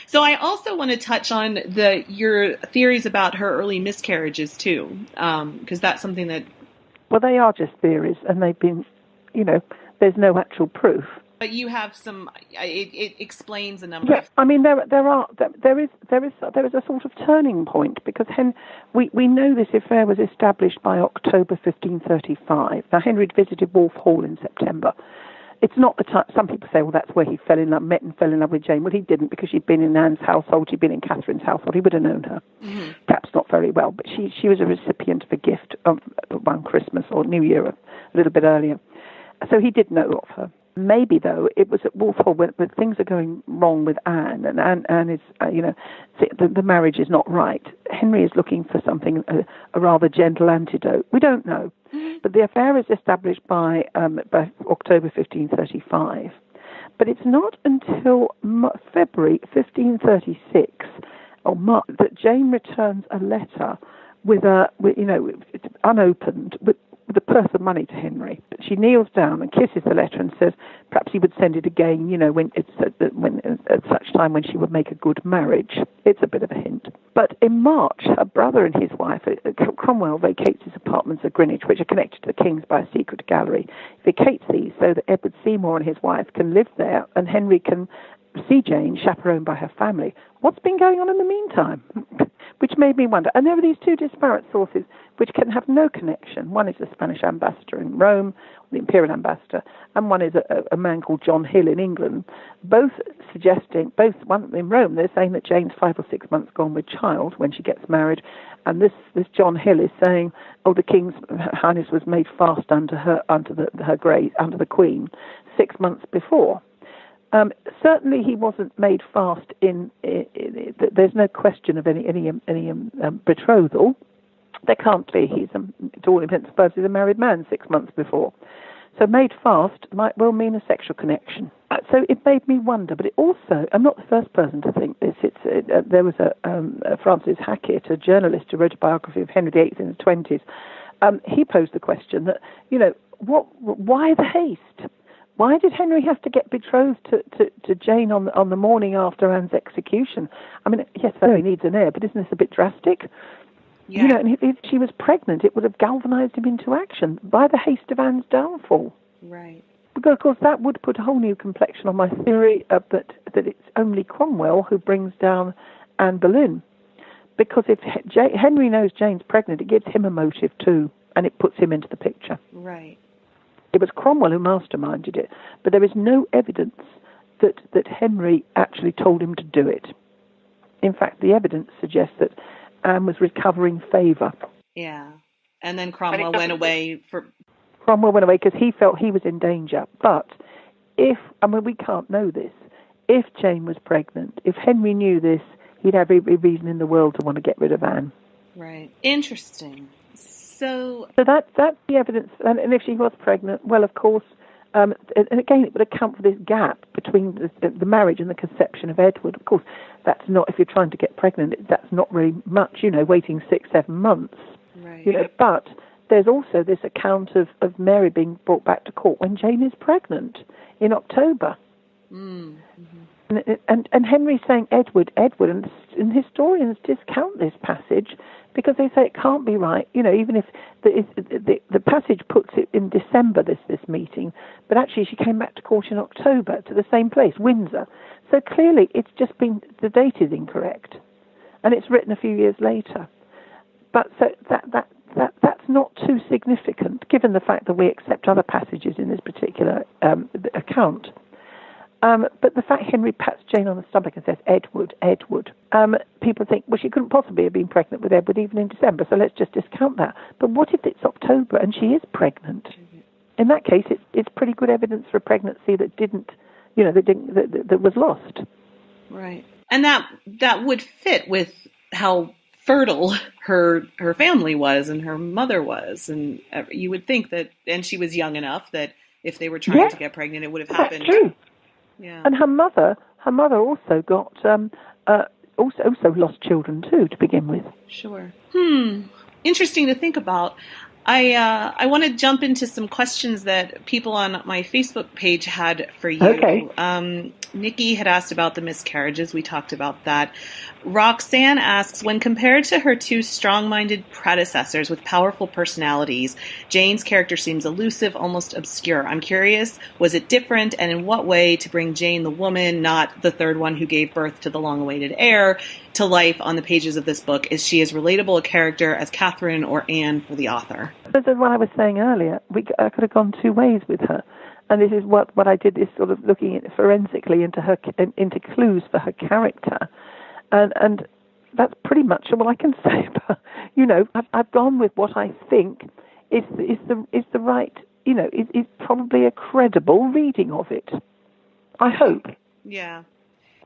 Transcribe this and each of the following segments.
So I also want to touch on your theories about her early miscarriages too, because that's something that. Well, they are just theories, and they've been, there's no actual proof. But you have some. It explains a number. Yeah, I mean there is a sort of turning point because we know this affair was established by October 1535. Now Henry had visited Wolf Hall in September. It's not the time. Some people say, well, that's where he met and fell in love with Jane. Well, he didn't because she'd been in Anne's household. She'd been in Catherine's household. He would have known her. Mm-hmm. Perhaps not very well, but she was a recipient of a gift of one Christmas or New Year a little bit earlier. So he did know of her. Maybe, though, it was at Wolf Hall when things are going wrong with Anne, and Anne is, the marriage is not right. Henry is looking for something, a rather gentle antidote. We don't know. Mm-hmm. But the affair is established by October 1535. But it's not until February 1536 or March that Jane returns a letter unopened, with a purse of money to Henry. She kneels down and kisses the letter and says perhaps he would send it again, when at such time when she would make a good marriage. It's a bit of a hint. But in March, her brother and his wife, Cromwell, vacates his apartments at Greenwich, which are connected to the King's by a secret gallery. Vacates these so that Edward Seymour and his wife can live there, and Henry can see Jane chaperoned by her family. What's been going on in the meantime? Which made me wonder. And there are these two disparate sources which can have no connection. One is the Spanish ambassador in Rome, the imperial ambassador, and one is a man called John Hill in England, both one in Rome, they're saying that Jane's 5 or 6 months gone with child when she gets married, and this John Hill is saying, the King's Highness was made fast under the Queen 6 months before. Certainly, he wasn't made fast there's no question of any betrothal. There can't be. He's, to all intents and purposes, a married man 6 months before. So made fast might well mean a sexual connection. So it made me wonder, but it also, I'm not the first person to think this. There was a Francis Hackett, a journalist who wrote a biography of Henry VIII in the 20s. He posed the question that, why the haste? Why did Henry have to get betrothed to Jane on the morning after Anne's execution? I mean, yes, he needs an heir, but isn't this a bit drastic? Yeah. And if she was pregnant, it would have galvanized him into action by the haste of Anne's downfall. Right. Because, of course, that would put a whole new complexion on my theory that it's only Cromwell who brings down Anne Boleyn. Because if Henry knows Jane's pregnant, it gives him a motive too, and it puts him into the picture. Right. It was Cromwell who masterminded it, but there is no evidence that Henry actually told him to do it. In fact, the evidence suggests that Anne was recovering favour. Yeah, and then Cromwell went away because he felt he was in danger. But we can't know this. If Jane was pregnant, if Henry knew this, he'd have every reason in the world to want to get rid of Anne. Right. Interesting. So that's the evidence. And if she was pregnant, well, of course, and again, it would account for this gap between the marriage and the conception of Edward. Of course, that's not, if you're trying to get pregnant, that's not really much, waiting 6-7 months. Right. But there's also this account of Mary being brought back to court when Jane is pregnant in October. Mm-hmm. And Henry saying Edward, and historians discount this passage because they say it can't be right. Even if the passage puts it in December, this meeting, but actually she came back to court in October to the same place, Windsor. So clearly it's just been, the date is incorrect, and it's written a few years later. But so that's not too significant, given the fact that we accept other passages in this particular account. But the fact Henry pats Jane on the stomach and says, Edward, people think, well, she couldn't possibly have been pregnant with Edward even in December, so let's just discount that. But what if it's October and she is pregnant? Mm-hmm. In that case, it's pretty good evidence for a pregnancy that that was lost. Right. And that would fit with how fertile her family was and her mother was. And you would think that, and she was young enough that if they were trying to get pregnant, it would have happened. That's true. Yeah. And her mother also got also lost children too to begin with. Sure. Interesting to think about. I want to jump into some questions that people on my Facebook page had for you. Okay. Nikki had asked about the miscarriages. We talked about that. Roxanne asks, when compared to her two strong-minded predecessors with powerful personalities, Jane's character seems elusive, almost obscure. I'm curious, was it different, and in what way, to bring Jane the woman, not the third one who gave birth to the long-awaited heir, to life on the pages of this book? Is she as relatable a character as Catherine or Anne for the author? This is what I was saying earlier. I could have gone two ways with her. And this is what I did, is sort of looking at forensically into clues for her character. And that's pretty much all I can say about, I've gone with what I think is the right, is probably a credible reading of it. I hope. Yeah.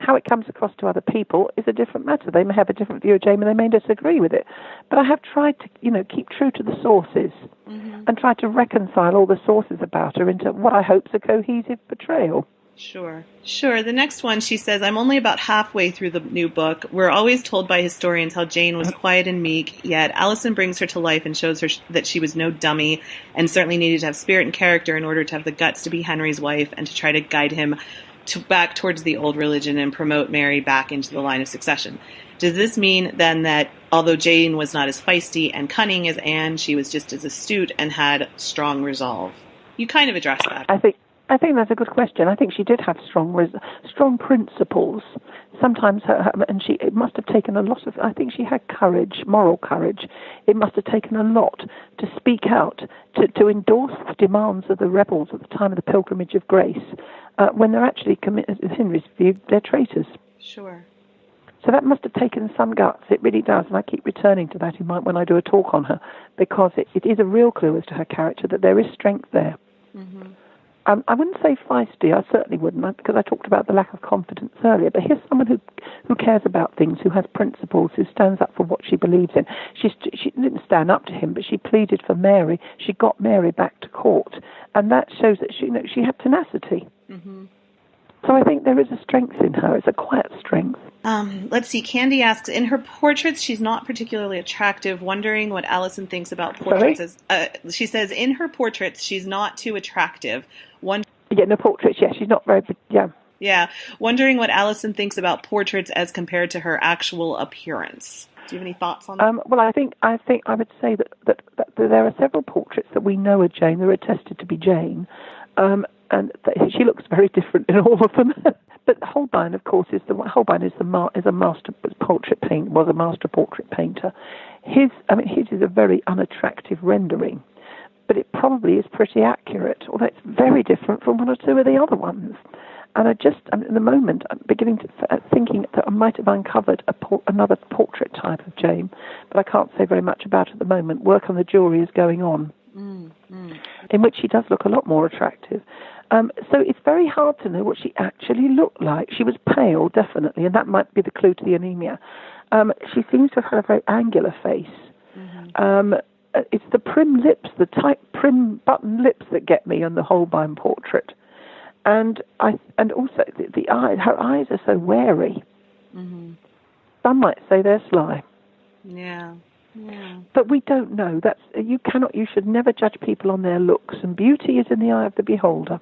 How it comes across to other people is a different matter. They may have a different view of Jane and they may disagree with it. But I have tried to, keep true to the sources and try to reconcile all the sources about her into what I hope is a cohesive portrayal. Sure. The next one, she says, I'm only about halfway through the new book. We're always told by historians how Jane was quiet and meek, yet Alison brings her to life and shows her that she was no dummy and certainly needed to have spirit and character in order to have the guts to be Henry's wife and to try to guide him back towards the old religion and promote Mary back into the line of succession. Does this mean then that although Jane was not as feisty and cunning as Anne, she was just as astute and had strong resolve? You kind of addressed that. I think that's a good question. I think she did have strong principles. Sometimes it must have taken a lot of. I think she had courage, moral courage. It must have taken a lot to speak out, to endorse the demands of the rebels at the time of the Pilgrimage of Grace, when they're actually, in Henry's view, they're traitors. Sure. So that must have taken some guts. It really does, and I keep returning to that when I do a talk on her, because it is a real clue as to her character that there is strength there. Mm-hmm. I wouldn't say feisty, I certainly wouldn't, because I talked about the lack of confidence earlier, but here's someone who cares about things, who has principles, who stands up for what she believes in. She didn't stand up to him, but she pleaded for Mary. She got Mary back to court, and that shows that she had tenacity. Mm-hmm. So I think there is a strength in her. It's a quiet strength. Let's see. Candy asks, in her portraits, she's not particularly attractive. Wondering what Alison thinks about portraits. She says, in her portraits, she's not too attractive. In the portraits, yes, she's not very. Yeah. Yeah. Wondering what Alison thinks about portraits as compared to her actual appearance. Do you have any thoughts on that? Well, I think I would say that there are several portraits that we know are Jane. They're attested to be Jane. And she looks very different in all of them. But Holbein, of course, is a master portrait painter. Was a master portrait painter. His is a very unattractive rendering, but it probably is pretty accurate. Although it's very different from one or two of the other ones. And at the moment, I'm beginning to thinking that I might have uncovered another portrait type of Jane, but I can't say very much about it at the moment. Work on the jury is going on, in which she does look a lot more attractive. So it's very hard to know what she actually looked like. She was pale, definitely, and that might be the clue to the anemia. She seems to have had a very angular face. Mm-hmm. It's the prim lips, the tight prim button lips that get me on the Holbein portrait. And also the eyes. Her eyes are so wary. Mm-hmm. Some might say they're sly. Yeah. Yeah. But we don't know. You should never judge people on their looks, and beauty is in the eye of the beholder.